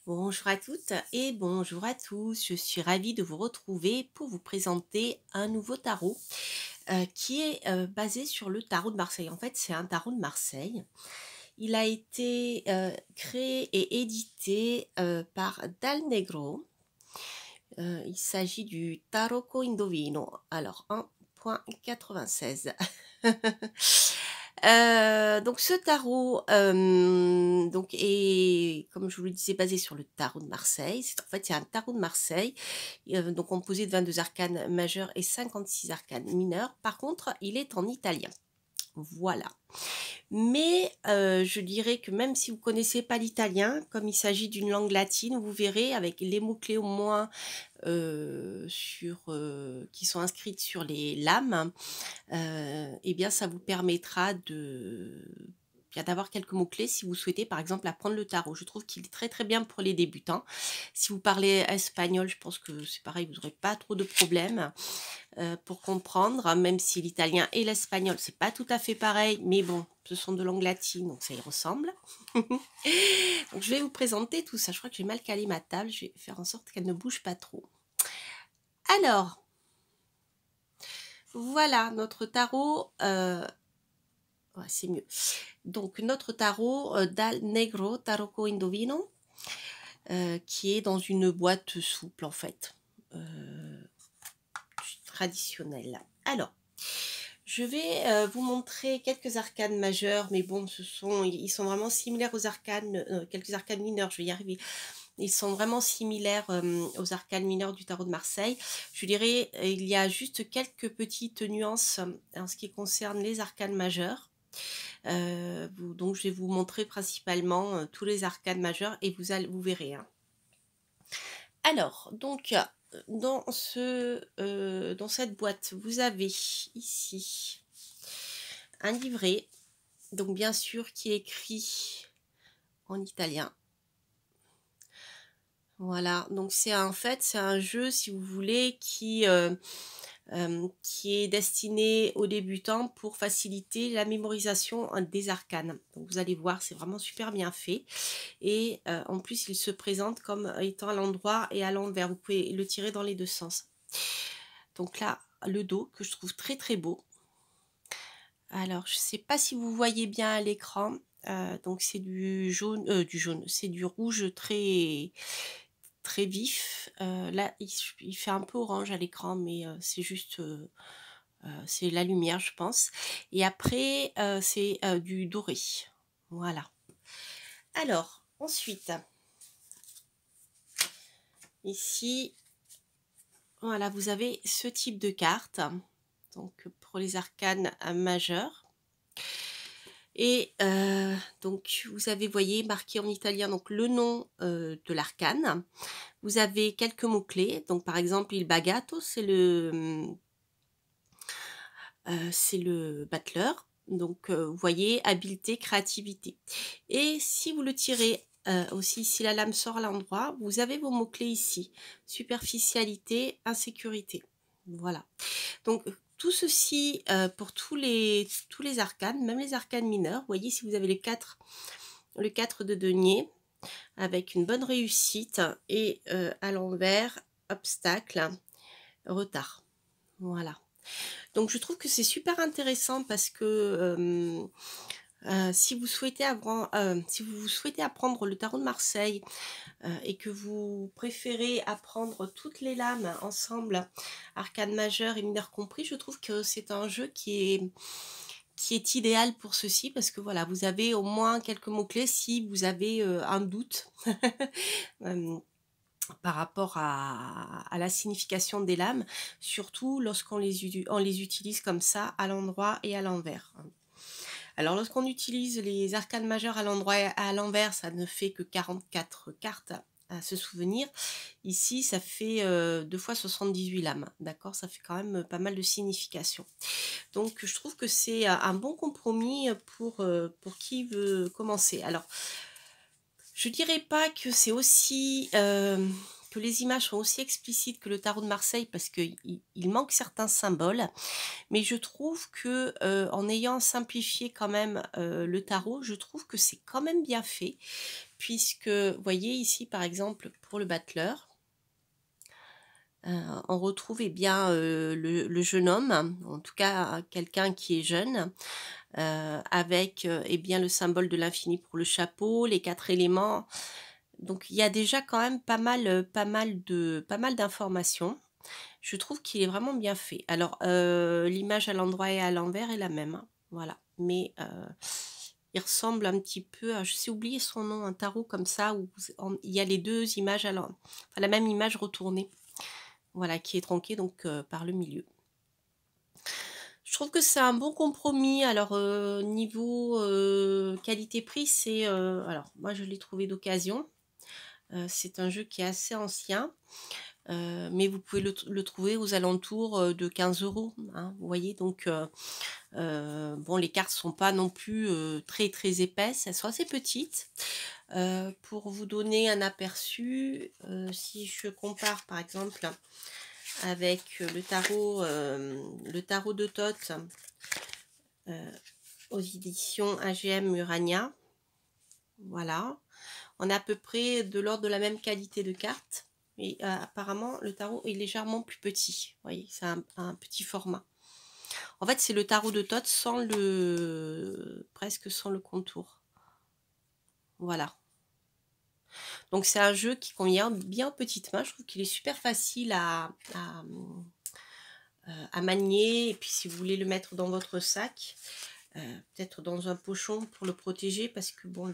Bonjour à toutes et bonjour à tous. Je suis ravie de vous retrouver pour vous présenter un nouveau tarot qui est basé sur le tarot de Marseille. En fait, c'est un tarot de Marseille. Il a été créé et édité par Dal Negro. Il s'agit du Tarocco Indovino. Alors, 1.96. Donc ce tarot donc est, comme je vous le disais, basé sur le tarot de Marseille. C'est un tarot de Marseille, donc composé de 22 arcanes majeurs et 56 arcanes mineurs. Par contre, il est en italien. Voilà. Mais je dirais que même si vous connaissez pas l'italien, comme il s'agit d'une langue latine, vous verrez avec les mots-clés au moins qui sont inscrites sur les lames, eh bien ça vous permettra bien d'avoir quelques mots-clés si vous souhaitez par exemple apprendre le tarot. Je trouve qu'il est très très bien pour les débutants. Si vous parlez espagnol, je pense que c'est pareil, vous n'aurez pas trop de problèmes pour comprendre, même si l'italien et l'espagnol, c'est pas tout à fait pareil, mais bon, ce sont de langues latines, donc ça y ressemble. Donc je vais vous présenter tout ça. Je crois que j'ai mal calé ma table, je vais faire en sorte qu'elle ne bouge pas trop. Alors, voilà notre tarot. Ouais, c'est mieux. Donc notre tarot Dal Negro Tarocco Indovino, qui est dans une boîte souple en fait, traditionnelle. Alors, je vais vous montrer quelques arcanes majeures, mais bon, ils sont vraiment similaires aux arcanes, quelques arcanes mineures, je vais y arriver. Ils sont vraiment similaires aux arcanes mineurs du tarot de Marseille. Je dirais, il y a juste quelques petites nuances en ce qui concerne les arcanes majeures. Donc je vais vous montrer principalement tous les arcanes majeurs et vous verrez. Hein. Alors, donc dans cette boîte, vous avez ici un livret, donc bien sûr qui est écrit en italien. Voilà, donc c'est un jeu, si vous voulez, qui est destiné aux débutants pour faciliter la mémorisation des arcanes. Donc vous allez voir, c'est vraiment super bien fait. Et en plus, il se présente comme étant à l'endroit et à l'envers. Vous pouvez le tirer dans les deux sens. Donc là, le dos, que je trouve très très beau. Alors, je ne sais pas si vous voyez bien à l'écran. Donc c'est du jaune, c'est du rouge très très vif. Là, il fait un peu orange à l'écran, mais c'est juste, c'est la lumière, je pense. Et après, c'est du doré. Voilà. Alors, ensuite, ici, voilà, vous avez ce type de carte. Donc, pour les arcanes majeures. Et donc, vous avez, voyez, marqué en italien donc, le nom de l'arcane. Vous avez quelques mots-clés. Donc, par exemple, il bagatto, c'est le battleur. Donc, vous voyez, habileté, créativité. Et si vous le tirez aussi, si la lame sort à l'endroit, vous avez vos mots-clés ici. Superficialité, insécurité. Voilà. Donc, tout ceci pour tous les arcanes, même les arcanes mineures. Vous voyez, si vous avez le 4 de denier, avec une bonne réussite, et à l'envers, obstacle, retard. Voilà. Donc je trouve que c'est super intéressant parce que si vous souhaitez apprendre le tarot de Marseille et que vous préférez apprendre toutes les lames ensemble, arcane majeure et mineur compris, je trouve que c'est un jeu qui est idéal pour ceci parce que voilà, vous avez au moins quelques mots-clés si vous avez un doute par rapport à la signification des lames, surtout lorsqu'on les utilise comme ça, à l'endroit et à l'envers. Alors, lorsqu'on utilise les arcanes majeures à l'endroit et à l'envers, ça ne fait que 44 cartes à se souvenir. Ici, ça fait 2 fois 78 lames, d'accord? Ça fait quand même pas mal de signification. Donc, je trouve que c'est un bon compromis pour qui veut commencer. Alors, je dirais pas que c'est aussi que les images sont aussi explicites que le tarot de Marseille parce qu'il manque certains symboles, mais je trouve que en ayant simplifié quand même le tarot, je trouve que c'est quand même bien fait puisque, vous voyez ici, par exemple, pour le battleur, on retrouve eh bien, le jeune homme, en tout cas quelqu'un qui est jeune, avec eh bien, le symbole de l'infini pour le chapeau, les 4 éléments. Donc il y a déjà quand même pas mal d'informations. Je trouve qu'il est vraiment bien fait. Alors, l'image à l'endroit et à l'envers est la même, hein, voilà. Mais il ressemble un petit peu à, je sais oublier son nom, un tarot comme ça où il y a les 2 images enfin, la même image retournée, voilà, qui est tronquée donc par le milieu. Je trouve que c'est un bon compromis. Alors, niveau qualité-prix, c'est alors moi je l'ai trouvé d'occasion. C'est un jeu qui est assez ancien, mais vous pouvez le trouver aux alentours de 15 €, hein, vous voyez. Donc, bon, les cartes sont pas non plus très très épaisses, elles sont assez petites. Pour vous donner un aperçu, si je compare par exemple avec le tarot de Thoth aux éditions AGM Urania, voilà, on est à peu près de l'ordre de la même qualité de cartes, et apparemment le tarot est légèrement plus petit, vous voyez, c'est un petit format. En fait, c'est le tarot de Thoth sans presque sans le contour, voilà. Donc c'est un jeu qui convient bien aux petites mains. Je trouve qu'il est super facile à manier, et puis si vous voulez le mettre dans votre sac, peut-être dans un pochon pour le protéger, parce que bon,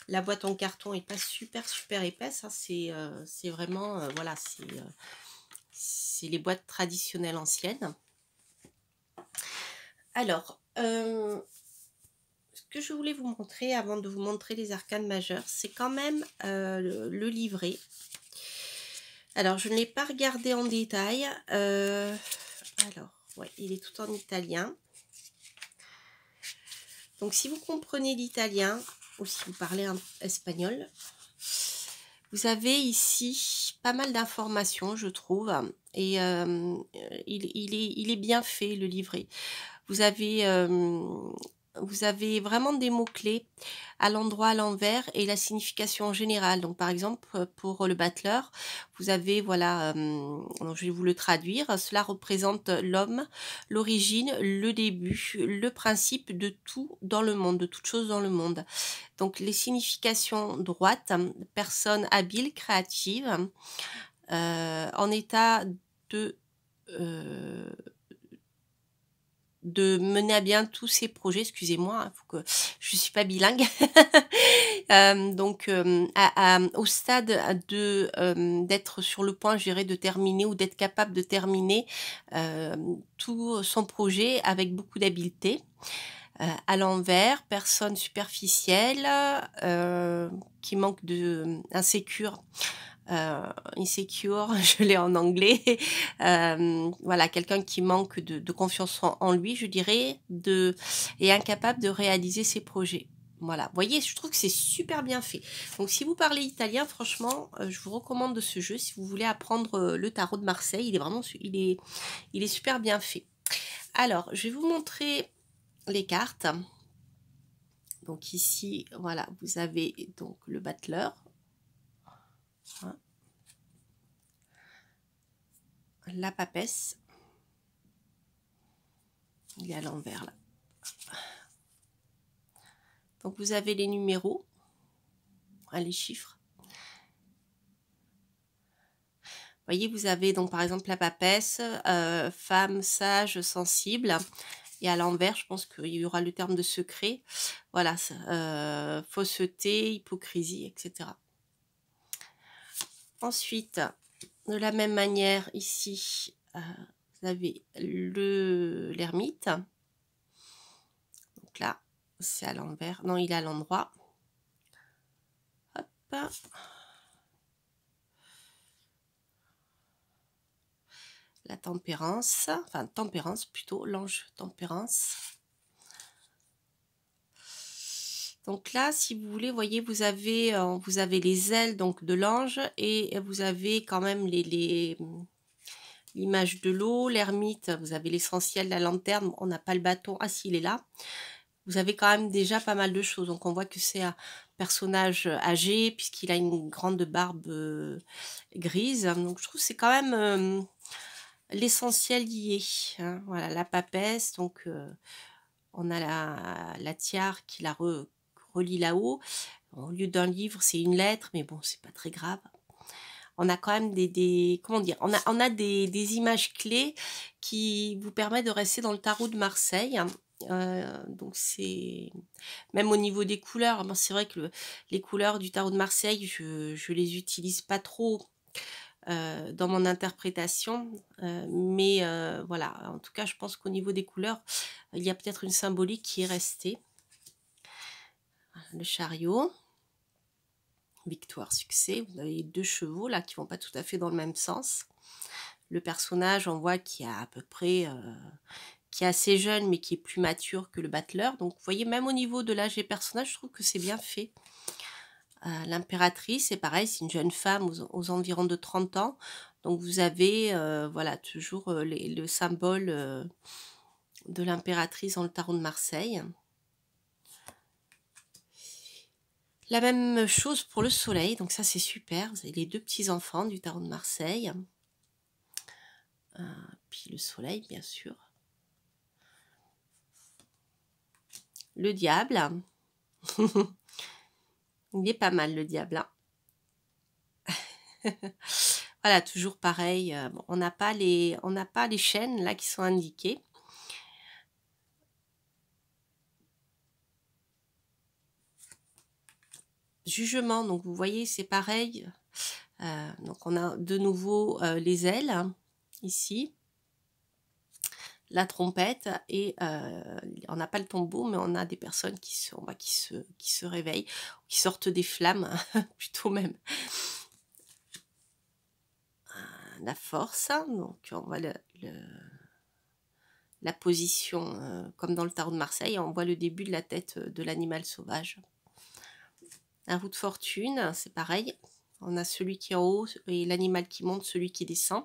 la boîte en carton est pas super épaisse, hein. C'est vraiment voilà, c'est les boîtes traditionnelles anciennes. Alors, ce que je voulais vous montrer avant de vous montrer les arcanes majeures, c'est quand même le livret. Alors, je ne l'ai pas regardé en détail. Alors, ouais, il est tout en italien. Donc, si vous comprenez l'italien, ou si vous parlez espagnol, vous avez ici pas mal d'informations, je trouve. Et il est bien fait, le livret. Vous avez vraiment des mots-clés à l'endroit, à l'envers, et la signification générale. Donc, par exemple, pour le battleur, vous avez, voilà, je vais vous le traduire. Cela représente l'homme, l'origine, le début, le principe de tout dans le monde, de toute chose dans le monde. Donc, les significations droites, personne habile, créative, en état de... euh, de mener à bien tous ces projets, excusez-moi, hein, faut que je suis pas bilingue. Donc au stade de d'être sur le point, je dirais, de terminer, ou d'être capable de terminer tout son projet avec beaucoup d'habileté. À l'envers, personne superficielle, qui manque insécure, insecure, je l'ai en anglais, voilà, quelqu'un qui manque de confiance en lui, je dirais, et incapable de réaliser ses projets. Voilà, vous voyez, je trouve que c'est super bien fait. Donc, si vous parlez italien, franchement, je vous recommande ce jeu si vous voulez apprendre le tarot de Marseille. Il est vraiment, il est super bien fait. Alors, je vais vous montrer les cartes. Donc ici, voilà, vous avez donc le battleur. Hein. La papesse. Il est à l'envers là. Donc vous avez les numéros, hein, les chiffres. Vous voyez, vous avez donc par exemple la papesse, femme sage, sensible. Et à l'envers, je pense qu'il y aura le terme de secret. Voilà, fausseté, hypocrisie, etc. Ensuite, de la même manière, ici, vous avez l'ermite. Donc là, c'est à l'envers. Non, il est à l'endroit. Hop. La tempérance, enfin tempérance plutôt, l'ange tempérance. Donc là, si vous voulez, voyez, vous avez les ailes donc de l'ange, et vous avez quand même l'image de l'eau, l'ermite, vous avez l'essentiel, la lanterne, on n'a pas le bâton, ah si, il est là. Vous avez quand même déjà pas mal de choses, donc on voit que c'est personnage âgé, puisqu'il a une grande barbe grise. Donc, je trouve que c'est quand même l'essentiel y est, hein. Voilà, la papesse, donc on a la tiare qui la relie là-haut. Au lieu d'un livre, c'est une lettre, mais bon, c'est pas très grave. On a quand même comment dire, on a des images clés qui vous permettent de rester dans le tarot de Marseille. Donc c'est même au niveau des couleurs, moi c'est vrai que les couleurs du tarot de Marseille, je les utilise pas trop dans mon interprétation, mais voilà, en tout cas je pense qu'au niveau des couleurs, il y a peut-être une symbolique qui est restée. Le chariot, victoire, succès, vous avez 2 chevaux là qui vont pas tout à fait dans le même sens. Le personnage, on voit qu'il a à peu près, qui est assez jeune mais qui est plus mature que le battleur. Donc vous voyez, même au niveau de l'âge des personnages, je trouve que c'est bien fait. L'impératrice, c'est pareil, c'est une jeune femme aux environs de 30 ans. Donc vous avez voilà, toujours le symbole de l'impératrice dans le tarot de Marseille. La même chose pour le soleil, donc ça c'est super. Vous avez les 2 petits-enfants du tarot de Marseille. Puis le soleil, bien sûr. Le diable. Il est pas mal, le diable. Hein. Voilà, toujours pareil. Bon, on n'a pas les chaînes là qui sont indiquées. Jugement, donc vous voyez, c'est pareil. Donc on a de nouveau les ailes, hein, ici. La trompette et on n'a pas le tombeau, mais on a des personnes qui se réveillent, qui sortent des flammes, plutôt même. La force, donc on voit la position comme dans le tarot de Marseille, on voit le début de la tête de l'animal sauvage. La roue de fortune, c'est pareil, on a celui qui est en haut et l'animal qui monte, celui qui descend.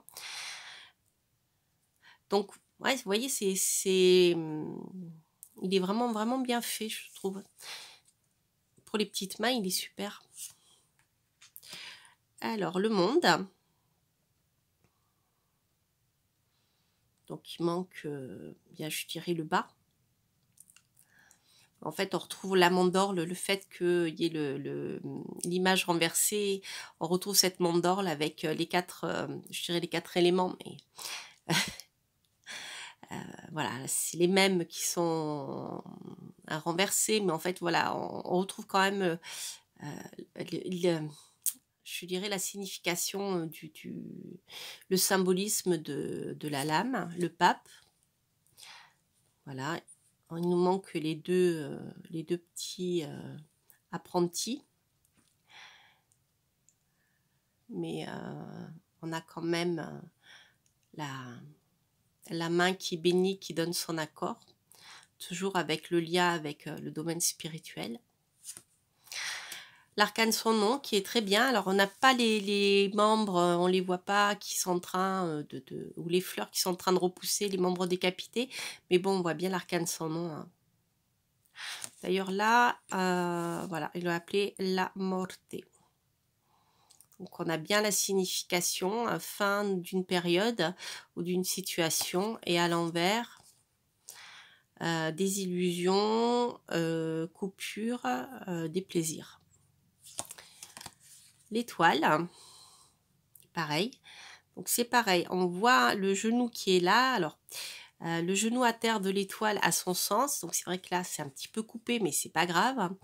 Donc, ouais, vous voyez, il est vraiment, vraiment bien fait, je trouve. Pour les petites mains, il est super. Alors, le monde. Donc, il manque, bien, je dirais, le bas. En fait, on retrouve la mandorle, le fait qu'il y ait l'image renversée. On retrouve cette mandorle avec les 4, je dirais les 4 éléments, mais voilà, c'est les mêmes qui sont renversés, mais en fait, voilà, on retrouve quand même, je dirais, la signification le symbolisme de la lame, le pape. Voilà, il nous manque les deux petits apprentis. Mais on a quand même la main qui bénit, qui donne son accord, toujours avec le lien avec le domaine spirituel. L'arcane son nom qui est très bien. Alors on n'a pas les membres, on les voit pas qui sont en train ou les fleurs qui sont en train de repousser, les membres décapités, mais bon, on voit bien l'arcane son nom, hein. D'ailleurs là, voilà, il l'a appelé la morte. Donc on a bien la signification, fin d'une période ou d'une situation, et à l'envers, des illusions, coupures, des plaisirs. L'étoile, pareil. Donc c'est pareil, on voit le genou qui est là. Alors le genou à terre de l'étoile a son sens, donc c'est vrai que là c'est un petit peu coupé, mais c'est pas grave.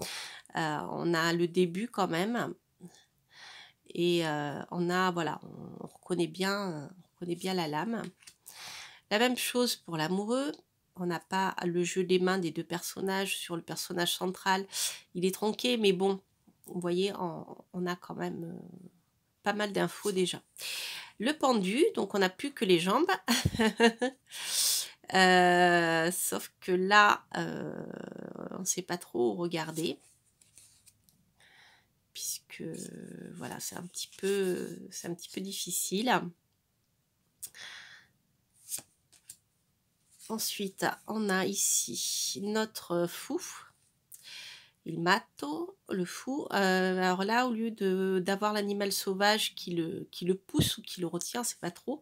On a le début quand même. Et on a, voilà, on reconnaît bien la lame. La même chose pour l'amoureux. On n'a pas le jeu des mains des 2 personnages sur le personnage central. Il est tronqué, mais bon, vous voyez, on a quand même pas mal d'infos déjà. Le pendu, donc on n'a plus que les jambes. Sauf que là, on ne sait pas trop regarder. Puisque voilà, c'est un petit peu difficile. Ensuite, on a ici notre fou. Il matto, le fou. Alors là, au lieu d'avoir l'animal sauvage qui le pousse ou qui le retient, c'est pas trop,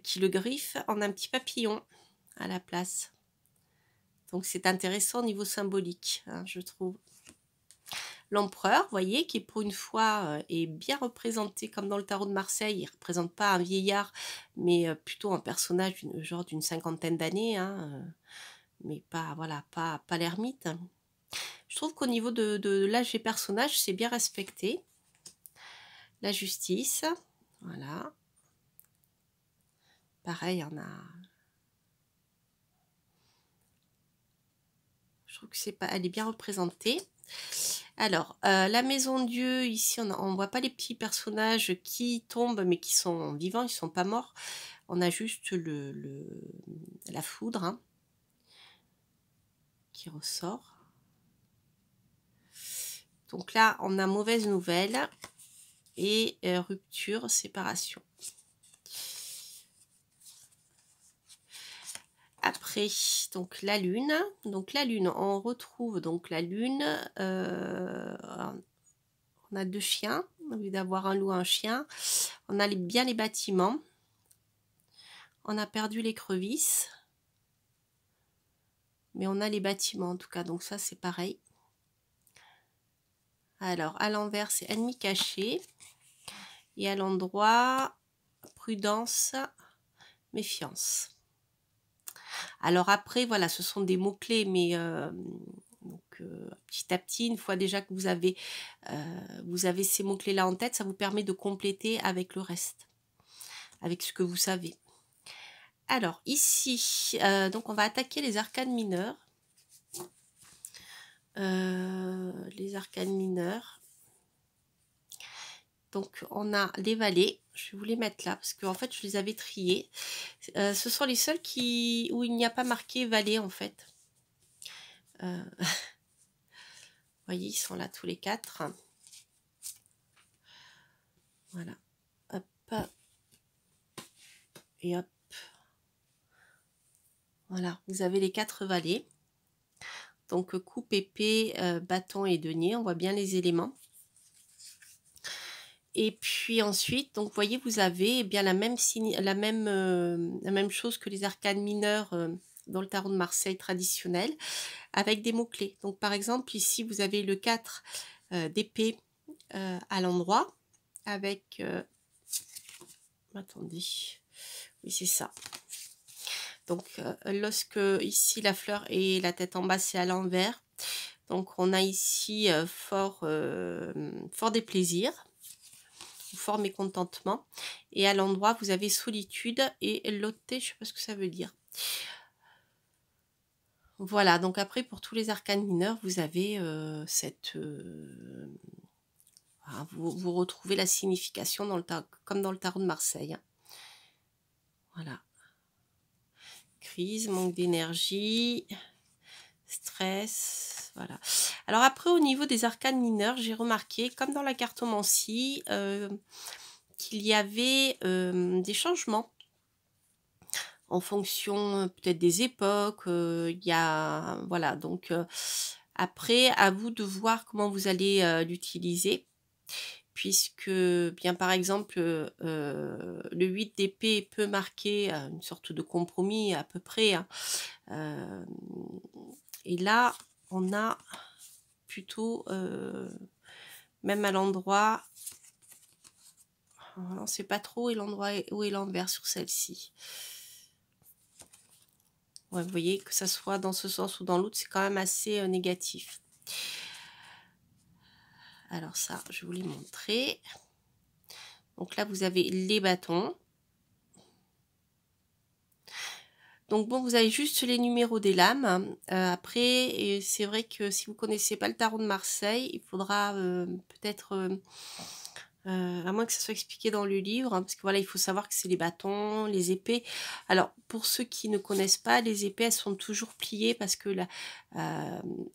qui le griffe, on a un petit papillon à la place. Donc c'est intéressant au niveau symbolique, hein, je trouve. L'empereur, vous voyez, qui pour une fois est bien représenté comme dans le tarot de Marseille. Il ne représente pas un vieillard, mais plutôt un personnage genre d'une cinquantaine d'années, hein, mais pas, voilà, pas l'ermite. Je trouve qu'au niveau de l'âge des personnages, c'est bien respecté. La justice, voilà. Pareil, on a... Je trouve que c'est pas... elle est bien représentée. Alors, la maison Dieu, ici, on ne voit pas les petits personnages qui tombent, mais qui sont vivants, ils ne sont pas morts. On a juste la foudre, hein, qui ressort. Donc là, on a mauvaise nouvelle et rupture, séparation. Après, donc la lune. Donc la lune, on retrouve donc la lune. On a 2 chiens, au lieu d'avoir un loup, un chien. On a bien les bâtiments. On a perdu l'écrevisse. Mais on a les bâtiments en tout cas, donc ça c'est pareil. Alors, à l'envers, c'est ennemi caché. Et à l'endroit, prudence, méfiance. Alors après, voilà, ce sont des mots-clés, mais petit à petit, une fois déjà que vous avez ces mots-clés-là en tête, ça vous permet de compléter avec le reste, avec ce que vous savez. Alors, ici, donc on va attaquer les arcanes mineurs. Les arcanes mineurs. Donc, on a les valets. Je vais vous les mettre là parce qu'en fait, je les avais triés. Ce sont les seuls où il n'y a pas marqué valet en fait. Vous voyez, ils sont là tous les 4. Voilà. Hop. Et hop. Voilà, vous avez les 4 valets. Donc, coupe, épée, bâton et denier. On voit bien les éléments. Et puis ensuite, donc vous voyez, vous avez eh bien la même chose que les arcanes mineurs dans le tarot de Marseille traditionnel, avec des mots-clés. Donc par exemple, ici, vous avez le 4 d'épée à l'endroit, avec... attendez, oui c'est ça. Donc lorsque ici la fleur et la tête en bas, c'est à l'envers. Donc on a ici fort déplaisir. Fort mécontentement, et à l'endroit vous avez solitude et loté, je sais pas ce que ça veut dire. Voilà, donc après pour tous les arcanes mineurs vous avez vous retrouvez la signification dans comme dans le tarot de Marseille. Voilà, crise, manque d'énergie, stress, voilà. Alors après au niveau des arcanes mineurs, j'ai remarqué comme dans la cartomancie qu'il y avait des changements en fonction peut-être des époques. Il y a, voilà, donc après à vous de voir comment vous allez l'utiliser, puisque bien par exemple le 8 d'épée peut marquer une sorte de compromis à peu près, hein. Et là on a plutôt même à l'endroit, on ne sait pas trop où est l'envers sur celle-ci. Ouais, vous voyez, que ça soit dans ce sens ou dans l'autre, c'est quand même assez négatif. Alors ça, je vais vous les montrer. Donc là, vous avez les bâtons. Donc bon, vous avez juste les numéros des lames. Après, c'est vrai que si vous ne connaissez pas le tarot de Marseille, il faudra peut-être... à moins que ça soit expliqué dans le livre, hein, parce que voilà, il faut savoir que c'est les bâtons, les épées. Alors, pour ceux qui ne connaissent pas, les épées, elles sont toujours pliées parce que la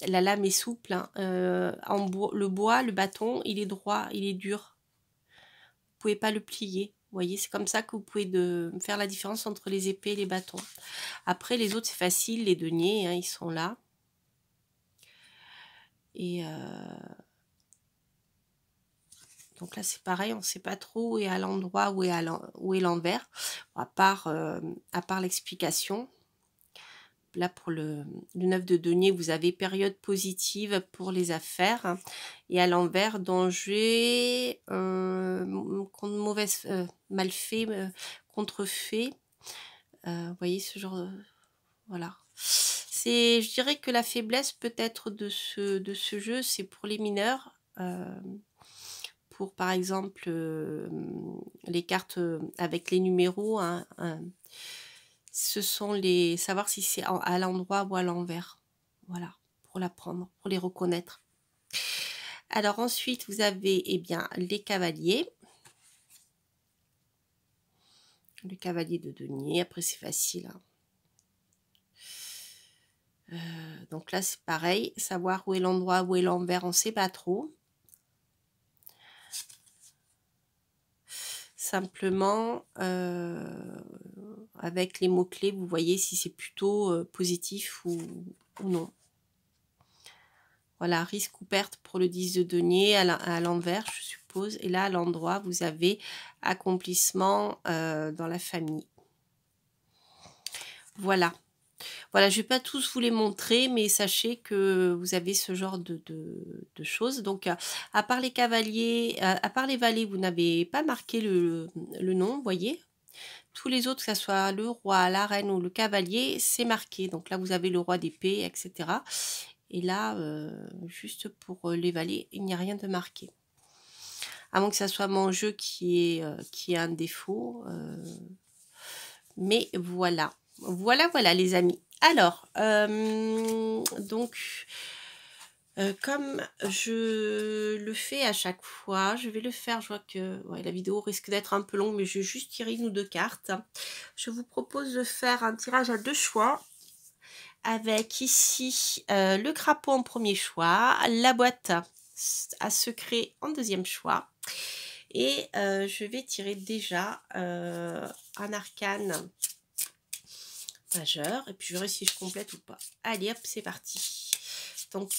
lame est souple, hein. Le bois, le bâton, il est droit, il est dur. Vous pouvez pas le plier. Vous voyez, c'est comme ça que vous pouvez faire la différence entre les épées et les bâtons. Après, les autres, c'est facile, les deniers, hein, ils sont là. Et donc là, c'est pareil, on ne sait pas trop où est à l'endroit, où est l'envers, à part l'explication. Là, pour le 9 de denier, vous avez période positive pour les affaires. Hein, et à l'envers, danger, mauvaise, mal fait, contrefait. Vous voyez ce genre de... Voilà. Je dirais que la faiblesse peut-être de ce jeu, c'est pour les mineurs. Pour par exemple les cartes avec les numéros, hein, ce sont les savoir si c'est à l'endroit ou à l'envers. Voilà, pour l'apprendre, pour les reconnaître. Alors ensuite, vous avez eh bien les cavaliers. Le cavalier de denier, après c'est facile. Hein. Donc là, c'est pareil, savoir où est l'endroit, où est l'envers, on ne sait pas trop. Simplement, avec les mots-clés, vous voyez si c'est plutôt positif ou non. Voilà, risque ou perte pour le 10 de denier à l'envers, je suppose. Et là, à l'endroit, vous avez accomplissement dans la famille. Voilà. Voilà, je ne vais pas tous vous les montrer, mais sachez que vous avez ce genre de choses. Donc, à part les cavaliers, à part les valets, vous n'avez pas marqué le nom, vous voyez. Tous les autres, que ce soit le roi, la reine ou le cavalier, c'est marqué. Donc là, vous avez le roi d'épée, etc. Et là, juste pour les valets, il n'y a rien de marqué. À moins que ça soit mon jeu qui est un défaut. Mais voilà. Voilà les amis. Alors, donc, comme je le fais à chaque fois, je vais le faire. Je vois que ouais, la vidéo risque d'être un peu longue, mais je vais juste tirer une ou deux cartes. Je vous propose de faire un tirage à 2 choix. Avec ici le crapaud en premier choix, la boîte à secret en deuxième choix. Et je vais tirer déjà un arcane majeur. Et puis je verrai si je complète ou pas. Allez hop, c'est parti. Donc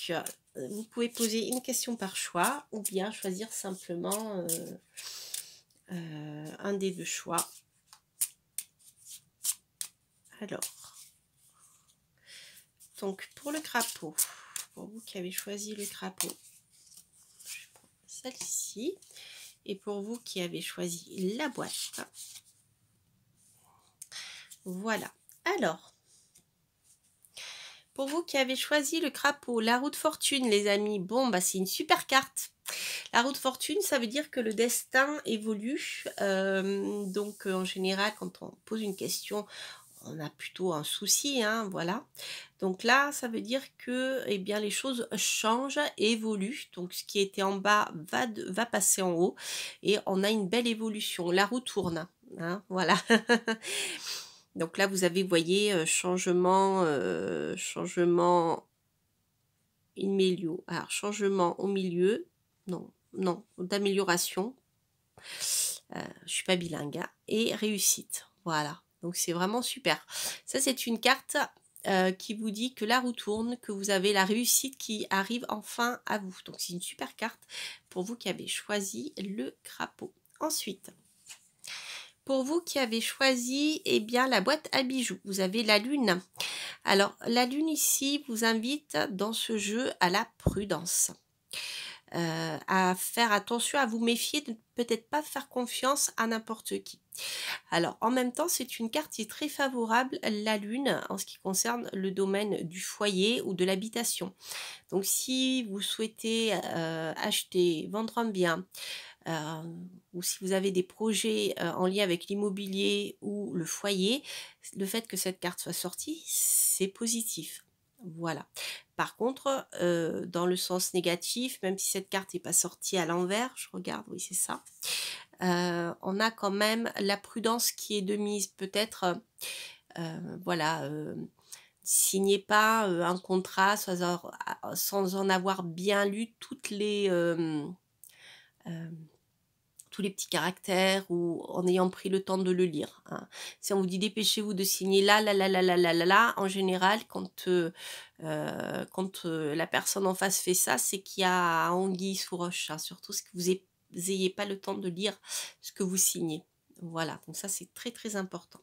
vous pouvez poser une question par choix ou bien choisir simplement un des 2 choix. Alors, donc pour le crapaud, pour vous qui avez choisi le crapaud, je prends celle-ci. Et pour vous qui avez choisi la boîte, voilà. Alors, pour vous qui avez choisi le crapaud, la roue de fortune, les amis, bon, bah c'est une super carte. La roue de fortune, ça veut dire que le destin évolue. Donc, en général, quand on pose une question, on a plutôt un souci, hein, voilà. Donc là, ça veut dire que eh bien, les choses changent et évoluent. Donc ce qui était en bas va passer en haut et on a une belle évolution. La roue tourne, hein, voilà. Donc là, vous avez, vous voyez, changement in meglio. Alors, changement au milieu, non, d'amélioration. Je suis pas bilingue, hein, et réussite, voilà. Donc c'est vraiment super. Ça, c'est une carte qui vous dit que la roue tourne, que vous avez la réussite qui arrive enfin à vous. Donc c'est une super carte pour vous qui avez choisi le crapaud. Ensuite, pour vous qui avez choisi eh bien, la boîte à bijoux, vous avez la lune. Alors la lune ici vous invite dans ce jeu à la prudence. À faire attention, à vous méfier, de peut-être pas faire confiance à n'importe qui. Alors, en même temps, c'est une carte qui est très favorable, la lune, en ce qui concerne le domaine du foyer ou de l'habitation. Donc, si vous souhaitez acheter, vendre un bien, ou si vous avez des projets en lien avec l'immobilier ou le foyer, le fait que cette carte soit sortie, c'est positif. Voilà. Par contre, dans le sens négatif, même si cette carte n'est pas sortie à l'envers, je regarde, oui c'est ça, on a quand même la prudence qui est de mise. Peut-être, voilà, signez pas un contrat sans en avoir bien lu toutes les tous les petits caractères ou en ayant pris le temps de le lire, hein. Si on vous dit dépêchez-vous de signer là, là, là, là, là, là, là, là, en général, quand la personne en face fait ça, c'est qu'il y a anguille sous roche, hein, surtout si vous n'ayez pas le temps de lire ce que vous signez. Voilà, donc ça c'est très très important.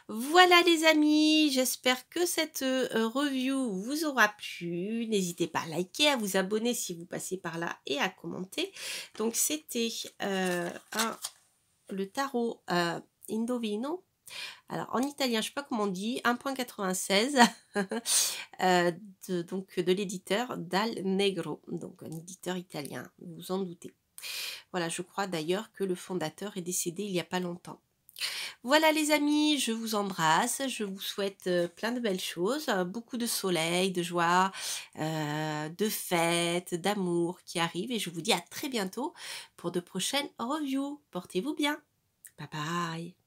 Voilà les amis, j'espère que cette review vous aura plu. N'hésitez pas à liker, à vous abonner si vous passez par là et à commenter. Donc c'était le tarot Indovino. Alors en italien, je ne sais pas comment on dit, 1.96 donc de l'éditeur Dal Negro, donc un éditeur italien, vous vous en doutez. Voilà, je crois d'ailleurs que le fondateur est décédé il n'y a pas longtemps. Voilà les amis, je vous embrasse, je vous souhaite plein de belles choses, beaucoup de soleil, de joie, de fêtes, d'amour qui arrivent et je vous dis à très bientôt pour de prochaines reviews. Portez-vous bien. Bye bye.